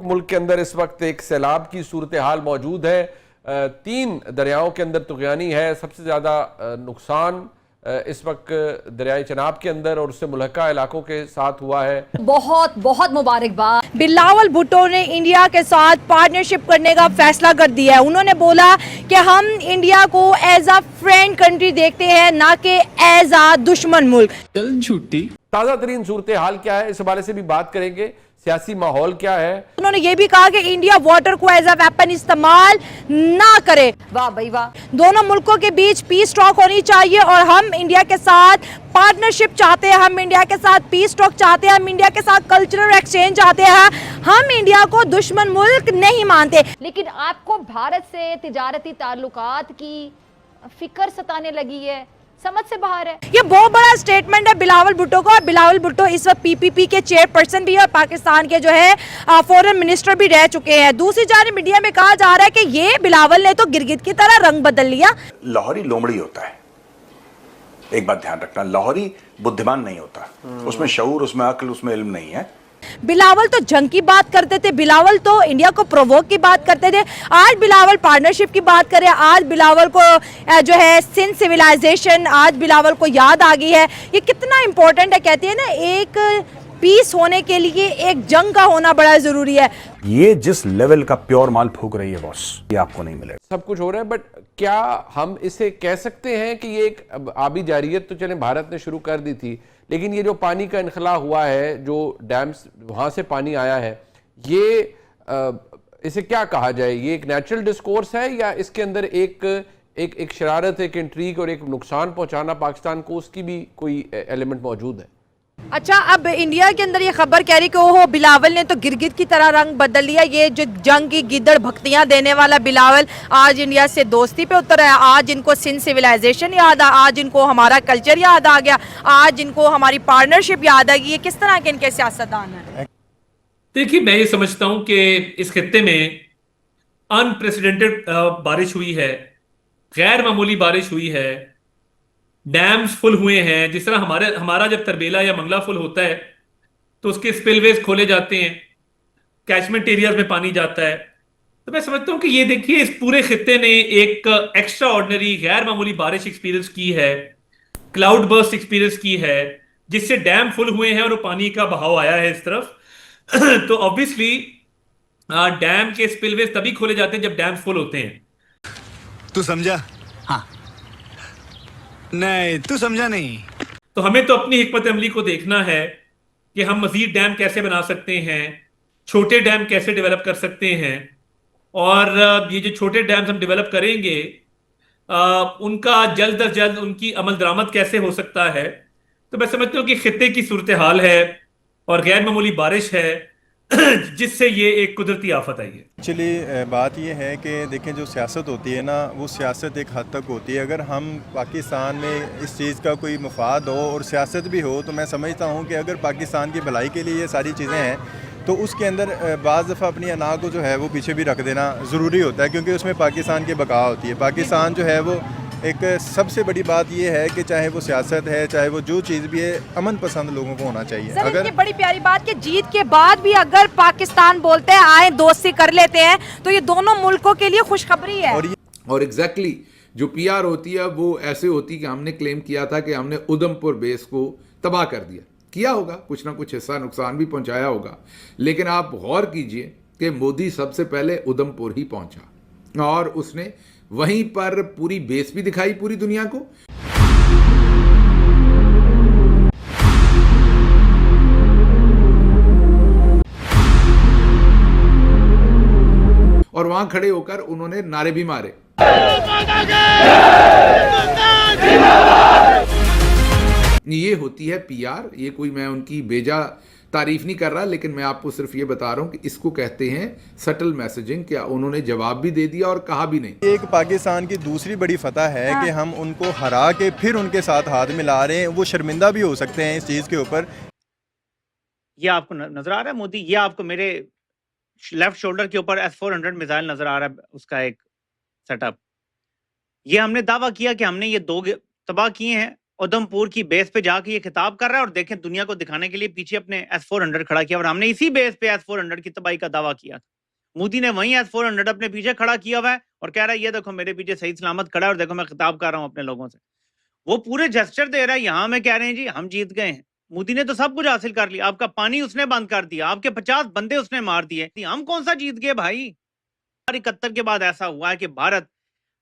मुल्क के अंदर इस वक्त एक सैलाब की सूरत हाल मौजूद है। 3 दरियाओं के अंदर तुगयानी है। सबसे ज़्यादा नुकसान इस वक्त दरियाई चनाब के अंदर और उससे मुल्हका इलाकों के साथ हुआ है। बहुत बहुत मुबारकबाद। बिलावल भुट्टो ने इंडिया के साथ पार्टनरशिप करने का फैसला कर दिया है। उन्होंने बोला कि हम इंडिया को एज अ फ्रेंड कंट्री देखते हैं, ना कि एज अ दुश्मन मुल्क। चल झूठी। ताज़ा तरीन सूरत हाल क्या है, इस हवाले से भी बात करेंगे। सियासी माहौल क्या है। उन्होंने ये भी कहा कि इंडिया वाटर को एज अ वेपन इस्तेमाल ना करे। वाह भाई वाह। दोनों मुल्कों के बीच पीस टॉक होनी चाहिए और हम इंडिया के साथ पार्टनरशिप चाहते हैं, हम इंडिया के साथ पीस टॉक चाहते हैं, हम इंडिया के साथ कल्चरल एक्सचेंज चाहते हैं। हम इंडिया को दुश्मन मुल्क नहीं मानते। लेकिन आपको भारत से तिजारती ताल्लुकात की फिक्र सताने लगी है, समझ से बाहर है। ये बहुत बड़ा स्टेटमेंट है बिलावल भुट्टो का। बिलावल भुट्टो इस वक्त पीपीपी के चेयरपर्सन भी है और पाकिस्तान के जो है फॉरेन मिनिस्टर भी रह चुके हैं। दूसरी जानिब मीडिया में कहा जा रहा है कि ये बिलावल ने तो गिरगिट की तरह रंग बदल लिया। लाहौरी लोमड़ी होता है, एक बात ध्यान रखना, लाहौरी बुद्धिमान नहीं होता, उसमें शऊर, उसमें अक्ल, उसमें इल्म नहीं है। बिलावल तो जंग की बात करते थे, बिलावल तो इंडिया को प्रोवोक की बात करते थे। आज बिलावल पार्टनरशिप की बात करें, आज बिलावल को जो है सिंध सिविलाइजेशन, आज बिलावल को याद आ गई है। ये कितना इंपॉर्टेंट है। कहते हैं ना, एक पीस होने के लिए एक जंग का होना बड़ा जरूरी है। ये जिस लेवल का प्योर माल फूक रही है बॉस, ये आपको नहीं मिलेगा। सब कुछ हो रहा है, बट क्या हम इसे कह सकते हैं कि ये एक आबी जारियत तो चले भारत ने शुरू कर दी थी, लेकिन ये जो पानी का इनखला हुआ है, जो डैम्स वहाँ से पानी आया है, ये इसे क्या कहा जाए? ये एक नेचुरल डिस्कोर्स है या इसके अंदर एक शरारत, एक इंट्रीग और एक नुकसान पहुँचाना पाकिस्तान को, उसकी भी कोई एलिमेंट मौजूद है? अच्छा, अब इंडिया के अंदर ये खबर कह रही कि ओहो बिलावल ने तो गिरगिट की तरह रंग बदल लिया। ये जो जंग की गिद्दड़ भक्तियां देने वाला बिलावल आज इंडिया से दोस्ती पे उतर आया। आज इनको सिंध सिविलाइजेशन याद आ, आज इनको हमारा कल्चर याद आ गया, आज इनको हमारी पार्टनरशिप याद आ गई। ये किस तरह के इनके सियासतदान हैं? देखिए, मैं ये समझता हूं कि इस खित्ते में अनप्रेसिडेंटेड बारिश हुई है, गैर मामूली बारिश हुई है, डैम्स फुल हुए हैं। जिस तरह हमारा जब तरबेला या मंगला फुल होता है तो उसके स्पिलवेज खोले जाते हैं, कैचमेंट एरियाज में पानी जाता है। तो मैं समझता हूं कि ये देखिए, इस पूरे खित्ते ने एक एक्स्ट्रा ऑर्डिनरी गैर मामूली बारिश एक्सपीरियंस की है, क्लाउड बर्स्ट एक्सपीरियंस की है, जिससे डैम फुल हुए हैं और वो पानी का बहाव आया है इस तरफ। तो ऑब्वियसली डैम के स्पिलवेज तभी खोले जाते हैं जब डैम फुल होते हैं। तू समझा? हाँ। नहीं, तू समझा नहीं। तो हमें तो अपनी हिकमत अमली को देखना है कि हम मजीद डैम कैसे बना सकते हैं, छोटे डैम कैसे डेवलप कर सकते हैं, और ये जो छोटे डैम्स हम डेवलप करेंगे उनका जल्द अज जल्द उनकी अमल दरामद कैसे हो सकता है। तो मैं समझता हूँ कि खित्ते की सूरत हाल है और गैर मामूली बारिश है जिससे ये एक कुदरती आफत आई है। एक्चुअली बात ये है कि देखें, जो सियासत होती है ना, वो सियासत एक हद तक होती है। अगर हम पाकिस्तान में इस चीज़ का कोई मफाद हो और सियासत भी हो, तो मैं समझता हूँ कि अगर पाकिस्तान की भलाई के लिए ये सारी चीज़ें हैं तो उसके अंदर बाज़ दफ़ा अपनी अना को जो है वो पीछे भी रख देना ज़रूरी होता है, क्योंकि उसमें पाकिस्तान की बका होती है। पाकिस्तान जो है वो एक सबसे बड़ी बात ये है कि चाहे वो सियासत है, चाहे वो जो चीज़ भी है, अमन पसंद लोगों को होना चाहिए। अगर ये बड़ी प्यारी बात कि जीत के बाद भी अगर पाकिस्तान बोलते हैं आए दोस्ती कर लेते हैं, तो ये दोनों मुल्कों के लिए खुशखबरी है। और एग्जैक्टली जो पीआर होती है वो ऐसे होती कि हमने क्लेम किया था कि हमने उधमपुर बेस को तबाह कर दिया, किया होगा, कुछ ना कुछ हिस्सा नुकसान भी पहुंचाया होगा, लेकिन आप गौर कीजिए कि मोदी सबसे पहले उधमपुर ही पहुंचा और उसने वहीं पर पूरी बेस भी दिखाई पूरी दुनिया को। और वहां खड़े होकर उन्होंने नारे भी मारे। ये होती है पीआर। ये कोई मैं उनकी बेजा तारीफ नहीं कर रहा, लेकिन मैं आपको सिर्फ ये बता रहा हूँ कि इसको कहते हैं सटल मैसेजिंग। क्या उन्होंने जवाब भी दे दिया और कहा भी नहीं। एक पाकिस्तान की दूसरी बड़ी फतह है कि हम उनको हरा के फिर उनके साथ हाथ मिला रहे हैं। वो शर्मिंदा भी हो सकते हैं इस चीज़ के ऊपर। ये आपको नजर आ रहा है मोदी, ये आपको मेरे लेफ्ट शोल्डर के ऊपर S-400 मिसाइल नजर आ रहा है, उसका एक सेटअप। ये हमने दावा किया कि हमने ये 2 तबाह किए हैं उधमपुर की बेस पे जाके ये खिताब कर रहा है, और देखें दुनिया को दिखाने के लिए पीछे अपने S-400 खड़ा किया, और हमने इसी बेस पे S-400 की तबाही का दावा किया था। मोदी ने वही S-400 अपने पीछे खड़ा किया हुआ है और कह रहा है ये देखो मेरे पीछे सही सलामत खड़ा है और देखो मैं खिताब कर रहा हूं अपने लोगों से। वो पूरे जेस्चर दे रहा है, यहाँ में कह रहे हैं जी हम जीत गए हैं। मोदी ने तो सब कुछ हासिल कर लिया, आपका पानी उसने बंद कर दिया, आपके 50 बंदे उसने मार दिए, हम कौन सा जीत गए भाई। 71 के बाद ऐसा हुआ है कि भारत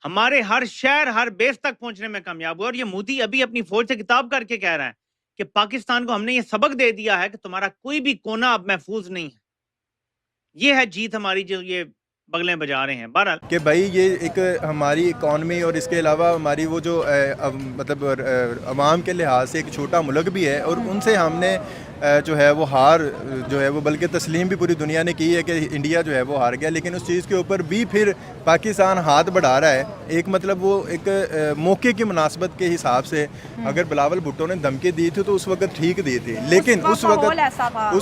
हमारे हर शहर हर बेस तक पहुंचने में कामयाब हुआ, और ये मोदी अभी अपनी फौज से किताब करके कह रहा है कि पाकिस्तान को हमने ये सबक दे दिया है कि तुम्हारा कोई भी कोना अब महफूज नहीं है। ये है जीत हमारी जो ये बगलें बजा रहे हैं। बहरहाल कि भाई ये एक हमारी इकॉनमी और इसके अलावा हमारी वो जो मतलब अवाम के लिहाज से एक छोटा मुल्क भी है, और उनसे हमने जो है वो हार जो है वो बल्कि तस्लीम भी पूरी दुनिया ने की है कि इंडिया जो है वो हार गया, लेकिन उस चीज़ के ऊपर भी फिर पाकिस्तान हाथ बढ़ा रहा है। एक मतलब वो एक मौके की मुनासबत के हिसाब से अगर बिलावल भुट्टो ने धमकी दी थी तो उस वक्त ठीक दी थी, लेकिन उस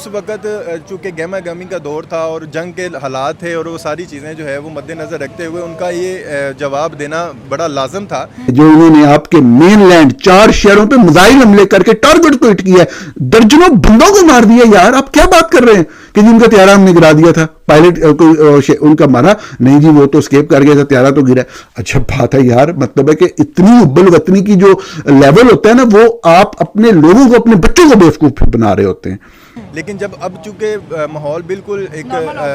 वक्त चूँकि गहमा गहमी का दौर था और जंग के हालात थे और वो सारी चीज़ें जो है वो मद्देनज़र रखते हुए उनका ये जवाब देना बड़ा लाजम था। जो उन्होंने आपके मेनलैंड 4 शहरों पे मिसाइल हमले करके टारगेट को हिट किया, दर्जनों बंदों को मार दिया। यार आप क्या बात कर रहे हैं कि जिनका त्यारा हमने गिरा दिया था, पायलट को उनका मारा नहीं जी, वो तो स्केप कर गया था, त्यारा तो गिरा। अच्छा बात है यार, मतलब है कि इतनी उब्बल वतनी की जो लेवल होता है ना, वो आप अपने लोगों को, अपने बच्चों को बेवकूफ बना रहे होते हैं। लेकिन जब अब चूँकि माहौल बिल्कुल एक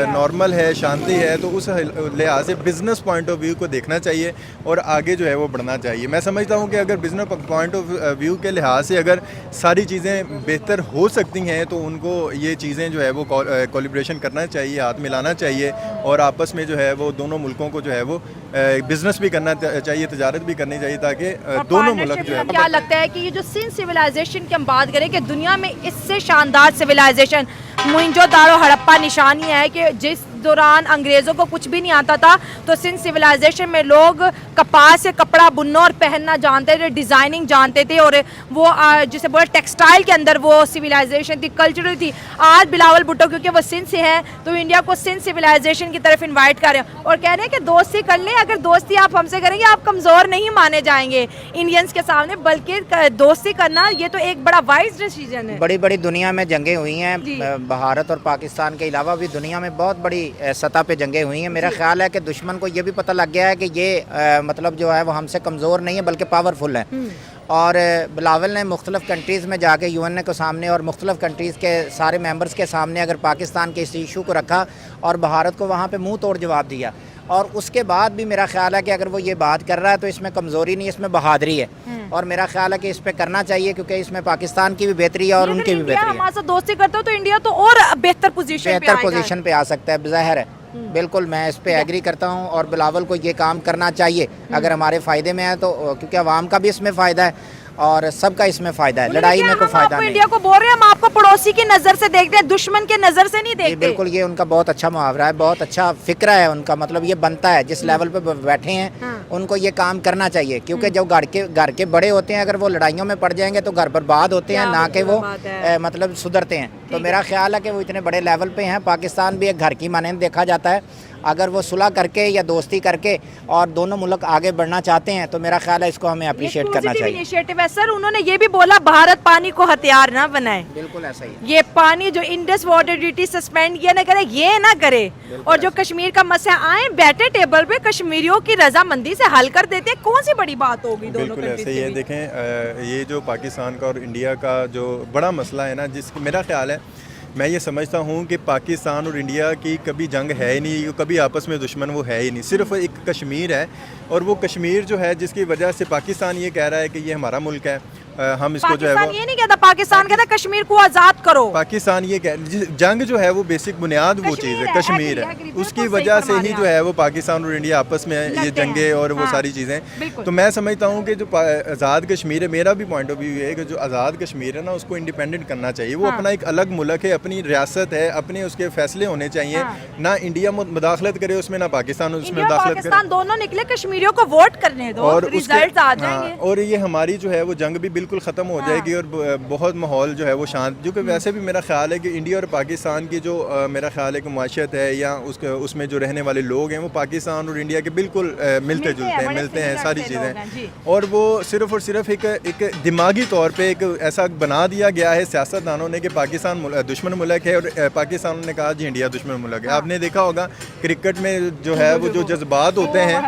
नॉर्मल है, शांति है, तो उस लिहाज से बिज़नेस पॉइंट ऑफ व्यू को देखना चाहिए और आगे जो है वो बढ़ना चाहिए। मैं समझता हूँ कि अगर बिज़नेस पॉइंट ऑफ व्यू के लिहाज से अगर सारी चीज़ें बेहतर हो सकती हैं तो उनको ये चीज़ें जो है वो कोलैबोरेशन करना चाहिए, हाथ मिलाना चाहिए और आपस में जो है वो दोनों मुल्कों को जो है वो बिज़नेस भी करना चाहिए, तजारत भी करनी चाहिए, ताकि दोनों मुल्क जो है। क्या लगता है कि ये जो सिंध सिविलाइजेशन की हम बात करें कि दुनिया में इससे शानदार सिविलाइजेशन मोहनजोदाड़ो हड़प्पा निशानी है कि जिस दौरान अंग्रेज़ों को कुछ भी नहीं आता था तो सिंध सिविलाइजेशन में लोग कपास से कपड़ा बुनना और पहनना जानते थे, डिज़ाइनिंग जानते थे, और वो जिसे बोले टेक्सटाइल के अंदर वो सिविलाइजेशन थी, कल्चरल थी। आज बिलावल भुट्टो क्योंकि वो सिंध से हैं तो इंडिया को सिंध सिविलाइजेशन की तरफ इन्वाइट कर रहे हैं और कह रहे हैं कि दोस्ती कर लें, अगर दोस्ती आप हमसे करेंगे आप कमज़ोर नहीं माने जाएंगे इंडियंस के सामने, बल्कि दोस्ती करना ये तो एक बड़ा वाइज डिसीजन है। बड़ी बड़ी दुनिया में जंगें हुई हैं, भारत और पाकिस्तान के अलावा भी दुनिया में बहुत बड़ी सतह पे जंगें हुई हैं। मेरा ख्याल है कि दुश्मन को ये भी पता लग गया है कि ये मतलब जो है वो हमसे कमज़ोर नहीं है बल्कि पावरफुल है। और बिलावल ने मुख्तलिफ़ कंट्रीज़ में जाके UN के सामने और मुख्तलिफ़ कंट्रीज़ के सारे मेंबर्स के सामने अगर पाकिस्तान के इस इशू को रखा और भारत को वहाँ पे मुंह तोड़ जवाब दिया, और उसके बाद भी मेरा ख्याल है कि अगर वो ये बात कर रहा है तो इसमें कमज़ोरी नहीं, इसमें बहादुरी है। और मेरा ख्याल है कि इस पे करना चाहिए क्योंकि इसमें पाकिस्तान की भी बेहतरी है और उनकी भी बेहतरी है। हमारे साथ दोस्ती करते हो तो इंडिया तो और बेहतर पोजीशन पे आ सकता है, ज़ाहिर है। बिल्कुल मैं इस पे एग्री करता हूँ और बिलावल को ये काम करना चाहिए अगर हमारे फ़ायदे में है तो, क्योंकि आवाम का भी इसमें फ़ायदा है और सबका इसमें फ़ायदा है। लड़ाई में कोई फ़ायदा नहीं। इंडिया को बोल रहे हैं हम आपको पड़ोसी की नज़र से देखते हैं, दुश्मन के नज़र से नहीं देखते। बिल्कुल, ये उनका बहुत अच्छा मुहावरा है, बहुत अच्छा फिक्रा है उनका, मतलब ये बनता है जिस लेवल पे बैठे हैं उनको ये काम करना चाहिए, क्योंकि जब घर के बड़े होते हैं अगर वो लड़ाइयों में पड़ जाएंगे तो घर बर्बाद होते हैं, ना कि वो मतलब सुधरते हैं। तो मेरा ख्याल है कि वो इतने बड़े लेवल पे हैं। पाकिस्तान भी एक घर की मानंद देखा जाता है, अगर वो सुलह करके या दोस्ती करके और दोनों मुल्क आगे बढ़ना चाहते हैं तो मेरा ख्याल है इसको हमें अप्रिशिएट करना चाहिए। इनिशिएटिव है सर। उन्होंने ये भी बोला भारत पानी को हथियार ना बनाए। बिल्कुल ऐसा ही, ये पानी जो इंडस वाटर ड्यूटी सस्पेंड किया ना करे, ये ना करे, और जो कश्मीर का मसला आए बैठे टेबल पे कश्मीरियों की रजामंदी से हल कर देते, कौन सी बड़ी बात होगी दोनों बिल्कुल ऐसे ये देखें, ये जो पाकिस्तान का और इंडिया का जो बड़ा मसला है ना, जिस मेरा ख्याल है, मैं ये समझता हूँ कि पाकिस्तान और इंडिया की कभी जंग है ही नहीं, कभी आपस में दुश्मन वो है ही नहीं, सिर्फ एक कश्मीर है। और वो कश्मीर जो है जिसकी वजह से पाकिस्तान ये कह रहा है कि ये हमारा मुल्क है, हम इसको जो है वो, ये नहीं कहता, पाकिस्तान कहता कश्मीर को आज़ाद करो। पाकिस्तान ये जंग जो है वो बेसिक बुनियाद वो चीज़ है, कश्मीर है, उसकी वजह से ही जो है वो पाकिस्तान और इंडिया आपस में ये जंगे और वो सारी चीज़ें। तो मैं समझता हूँ कि जो आज़ाद कश्मीर है, मेरा भी पॉइंट ऑफ व्यू है कि जो आज़ाद कश्मीर है ना उसको इंडिपेंडेंट करना चाहिए। वो अपना एक अलग मुल्क है, अपनी रियासत है, अपने उसके फैसले होने चाहिए, ना इंडिया मुदाखलत करे उसमें, ना पाकिस्तान उसमें मुदाखलत करे। दोनों निकले कश्मीरियों को वोट करने दो और रिजल्ट आ जाएंगे। और ये हमारी जो है वो जंग भी बिल्कुल ख़त्म हो जाएगी और बहुत माहौल जो है वो शांत, जो कि वैसे भी मेरा ख्याल है कि इंडिया और पाकिस्तान की जो मेरा ख्याल है कि माशियत है या उसमें जो रहने वाले लोग हैं वो पाकिस्तान और इंडिया के बिल्कुल मिलते जुलते हैं, मिलते हैं सारी चीज़ें, और वो सिर्फ़ और सिर्फ एक दिमागी तौर पर एक ऐसा बना दिया गया है सियासतदानों ने कि पाकिस्तान दुश्मन मुल्क है और पाकिस्तान ने कहा जी इंडिया दुश्मन मुल्क है। आपने देखा होगा क्रिकेट में जो है वो जो जज्बात होते हैं,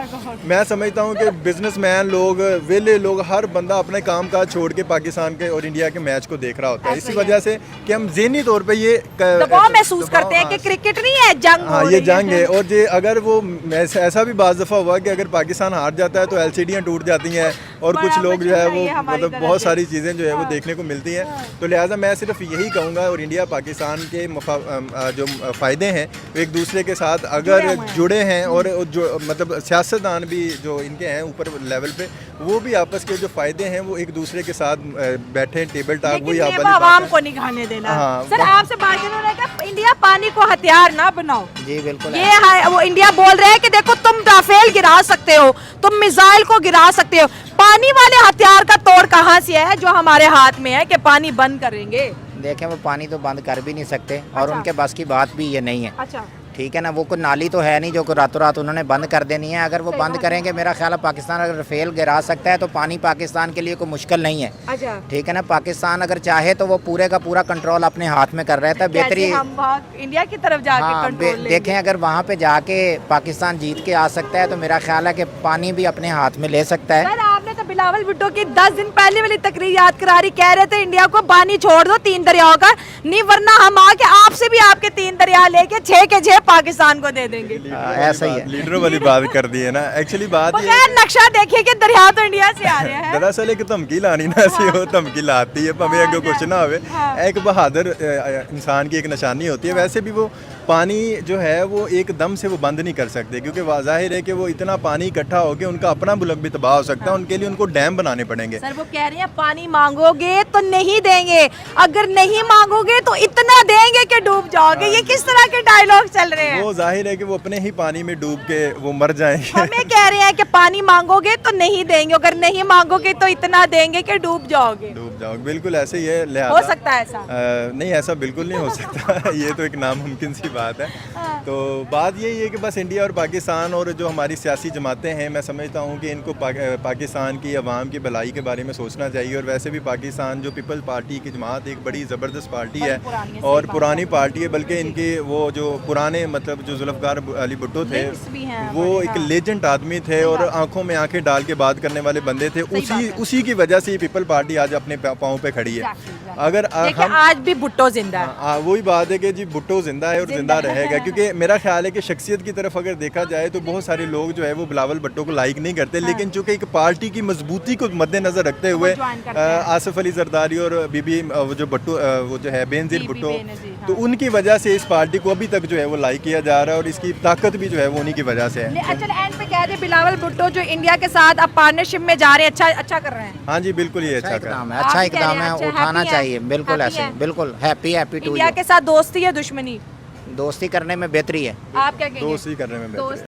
मैं समझता हूँ कि बिजनेसमैन लोग, वेले लोग, हर बंदा अपने काम काज छोड़ के पाकिस्तान के और इंडिया के मैच को देख रहा होता है, इसी वजह से कि हम ज़हनी तौर पे ये दबाव महसूस करते हैं कि क्रिकेट नहीं है, जंग हाँ ये जंग है। और ये अगर वो ऐसा भी बाज़ दफ़ा हुआ कि अगर पाकिस्तान हार जाता है तो LCDयाँ टूट जाती हैं और कुछ लोग जो है वो मतलब बहुत सारी चीज़ें जो है वो देखने को मिलती हैं। तो लिहाजा मैं सिर्फ यही कहूँगा, और इंडिया पाकिस्तान के जो फ़ायदे हैं एक दूसरे के साथ अगर जुड़े हैं और जो मतलब सियासतदान भी जो इनके हैं ऊपर लेवल पे, वो भी आपस के जो फ़ायदे हैं वो एक दूसरे के साथ बैठे टेबल टॉक, वही आवाम को नहीं खाने देना। सर आपसे बात करूँ, इंडिया पानी को हथियार ना बनाओ। जी बिल्कुल, ये है वो इंडिया बोल रहे हैं कि देखो तुम राफेल गिरा सकते हो, तुम मिसाइल को गिरा सकते हो, पानी वाले हथियार का तोड़ कहाँ से है जो हमारे हाथ में है कि पानी बंद करेंगे? देखें वो पानी तो बंद कर भी नहीं सकते और उनके बस की बात भी ये नहीं है। अच्छा ठीक है ना, वो कोई नाली तो है नहीं जो को रातों रात उन्होंने बंद कर देनी है। अगर वो बंद करेंगे, मेरा ख्याल है पाकिस्तान अगर राफेल गिरा सकता है तो पानी पाकिस्तान के लिए कोई मुश्किल नहीं है। अच्छा ठीक है ना, पाकिस्तान अगर चाहे तो वो पूरे का पूरा कंट्रोल अपने हाथ में कर रहता है। बेहतरी इंडिया की तरफ जाके कंट्रोल देखें, अगर वहाँ पे जाके पाकिस्तान जीत के आ सकता है तो मेरा ख्याल है कि पानी भी अपने हाथ में ले सकता है। आपने तो बिलावल भुट्टो की 10 दिन पहले वाली तकरीर याद करा रही, कह रहे थे इंडिया को पानी छोड़ दो 3 दरियाओं का, नहीं वरना हम आके आपसे भी आपके 3 दरिया लेके 6 के 6 पाकिस्तान को दे देंगे। ऐसा ही है, लीडरों वाली बात कर दी है ना। एक्चुअली बात ये नक्शा देखिए कि दरिया तो इंडिया से आ रहे हैं। दरअसल एक धमकी लानी ना सी हो, धमकी लाती है भावें अगर कुछ ना हो। एक बहादुर इंसान की एक निशानी होती है। वैसे भी वो पानी जो है वो एकदम से वो बंद नहीं कर सकते, क्योंकि जाहिर है कि वो इतना पानी इकट्ठा होकर उनका अपना मुल्क भी तबाह हो सकता है। उनके लिए उनको डैम बनाने पड़ेंगे। सर वो कह रहे हैं पानी मांगोगे तो नहीं देंगे, अगर नहीं मांगोगे तो इतना देंगे कि डूब जाओगे। ये किस तरह के डायलॉग चल रहे हैं? वो जाहिर है कि वो अपने ही पानी में डूब के वो मर जाएंगे। हमें कह रहे हैं कि पानी मांगोगे तो नहीं देंगे, अगर नहीं मांगोगे तो इतना देंगे कि डूब जाओगे। बिल्कुल ऐसे ही है। हो सकता है ऐसा? नहीं, ऐसा बिल्कुल नहीं हो सकता। ये तो एक नामुमकिन सी बात है। तो बात यही है कि बस इंडिया और पाकिस्तान और जो हमारी सियासी जमातें हैं, मैं समझता हूँ कि इनको पाकिस्तान की आवाम की भलाई के बारे में सोचना चाहिए। और वैसे भी पाकिस्तान जो पीपल्स पार्टी की जमात एक बड़ी ज़बरदस्त पार्टी है और पुरानी पार्टी है, बल्कि इनके वो जो पुराने मतलब जो जुल्फ़कार अली भुट्टो थे वो एक लेजेंड आदमी थे और आंखों में आंखें डाल के बात करने वाले बंदे थे। उसी की वजह से पीपल पार्टी आज अपने पाँव पे खड़ी है। अगर हम आज भी भुट्टो जिंदा है, वही बात है कि जी भुट्टो जिंदा है और जिंदा रहेगा, क्योंकि मेरा ख्याल है कि शख्सियत की तरफ अगर देखा जाए तो बहुत सारे लोग जो है वो बिलावल भुट्टो को लाइक नहीं करते, लेकिन चूंकि एक पार्टी की मजबूती को मद्देनजर रखते हुए आसिफ अली जरदारी और बीबी जो भुट्टो वो जो है बेनजीर भुट्टो, तो उनकी वजह से इस पार्टी को अभी तक जो है वो लाइक किया जा रहा है और इसकी ताकत भी जो है वो उन्हीं की वजह से है। अच्छा एंड पे कह रहे बिलावल भुट्टो जो इंडिया के साथ अब पार्टनरशिप में जा रहे हैं, अच्छा कर रहे हैं। हाँ जी बिल्कुल, ये अच्छा इकदाम है, अच्छा इकदाम है, उठाना चाहिए। बिल्कुल ऐसे, बिल्कुल हैप्पी टू इंडिया के साथ दोस्ती या दुश्मनी? दोस्ती करने में बेहतरी है। आप क्या कहेंगे? दोस्ती करने में बेहतरी है।